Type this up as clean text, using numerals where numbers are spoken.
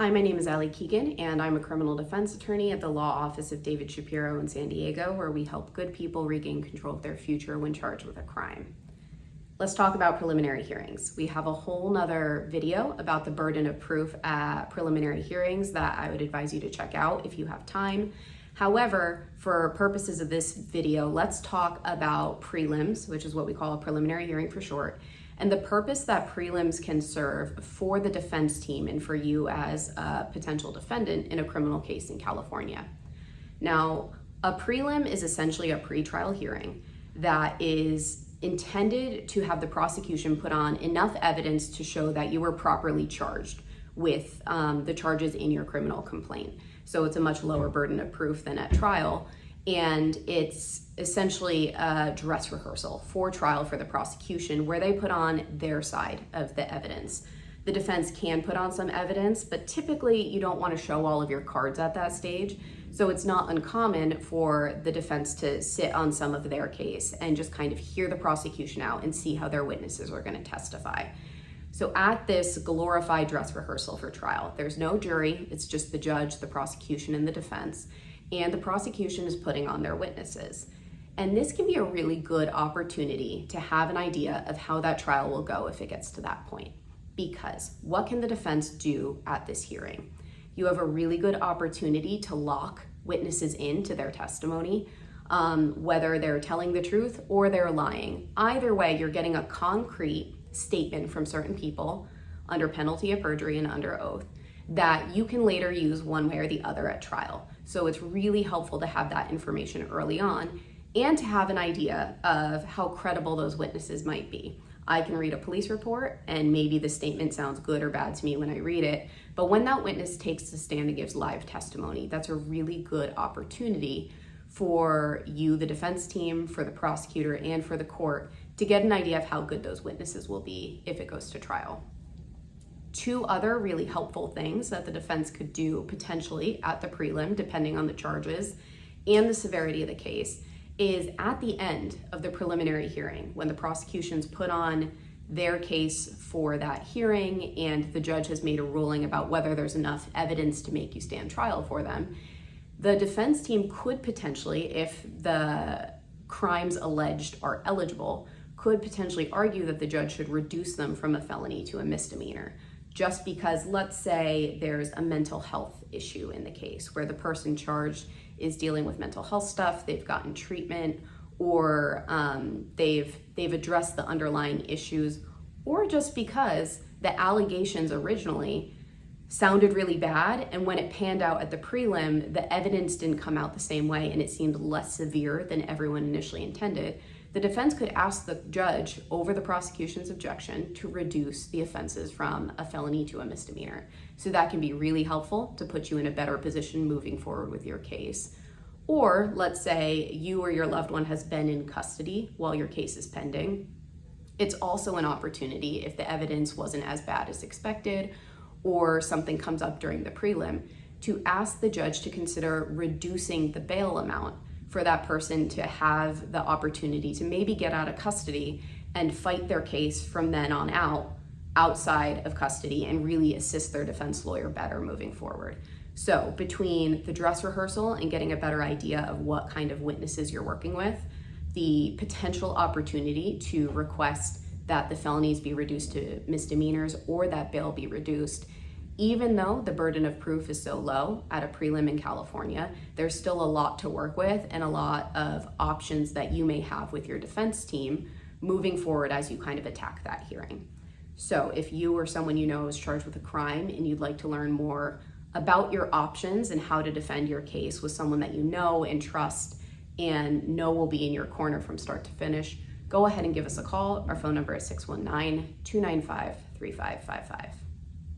Hi, my name is Ally Keegan, and I'm a criminal defense attorney at the law office of David Shapiro in San Diego, where we help good people regain control of their future when charged with a crime. Let's talk about preliminary hearings. We have a whole nother video about the burden of proof at preliminary hearings that I would advise you to check out if you have time. However, for purposes of this video, let's talk about prelims, which is what we call a preliminary hearing for short, and the purpose that prelims can serve for the defense team and for you as a potential defendant in a criminal case in California. Now, a prelim is essentially a pretrial hearing that is intended to have the prosecution put on enough evidence to show that you were properly charged with the charges in your criminal complaint. So it's a much lower burden of proof than at trial, and it's essentially a dress rehearsal for trial for the prosecution where they put on their side of the evidence. The defense can put on some evidence, but typically you don't want to show all of your cards at that stage. So it's not uncommon for the defense to sit on some of their case and just kind of hear the prosecution out and see how their witnesses are going to testify. So at this glorified dress rehearsal for trial, there's no jury, it's just the judge, the prosecution, and the defense, and the prosecution is putting on their witnesses. And this can be a really good opportunity to have an idea of how that trial will go if it gets to that point. Because what can the defense do at this hearing? You have a really good opportunity to lock witnesses into their testimony, whether they're telling the truth or they're lying. Either way, you're getting a concrete statement from certain people under penalty of perjury and under oath that you can later use one way or the other at trial. So it's really helpful to have that information early on and to have an idea of how credible those witnesses might be. I can read a police report and maybe the statement sounds good or bad to me when I read it, but when that witness takes the stand and gives live testimony, that's a really good opportunity for you, the defense team, for the prosecutor, and for the court to get an idea of how good those witnesses will be if it goes to trial. Two other really helpful things that the defense could do potentially at the prelim, depending on the charges and the severity of the case, is at the end of the preliminary hearing, when the prosecution's put on their case for that hearing and the judge has made a ruling about whether there's enough evidence to make you stand trial for them, the defense team could potentially, if the crimes alleged are eligible, could potentially argue that the judge should reduce them from a felony to a misdemeanor. Just because, let's say, there's a mental health issue in the case where the person charged is dealing with mental health stuff, they've gotten treatment, or they've addressed the underlying issues, or just because the allegations originally sounded really bad, and when it panned out at the prelim, the evidence didn't come out the same way and it seemed less severe than everyone initially intended. The defense could ask the judge over the prosecution's objection to reduce the offenses from a felony to a misdemeanor. So that can be really helpful to put you in a better position moving forward with your case. Or let's say you or your loved one has been in custody while your case is pending. It's also an opportunity, if the evidence wasn't as bad as expected or something comes up during the prelim, to ask the judge to consider reducing the bail amount for that person to have the opportunity to maybe get out of custody and fight their case from then on out outside of custody and really assist their defense lawyer better moving forward. So between the dress rehearsal and getting a better idea of what kind of witnesses you're working with, the potential opportunity to request that the felonies be reduced to misdemeanors or that bail be reduced, even though the burden of proof is so low at a prelim in California, there's still a lot to work with and a lot of options that you may have with your defense team moving forward as you kind of attack that hearing. So if you or someone you know is charged with a crime and you'd like to learn more about your options and how to defend your case with someone that you know and trust and know will be in your corner from start to finish, go ahead and give us a call. Our phone number is 619-295-3555.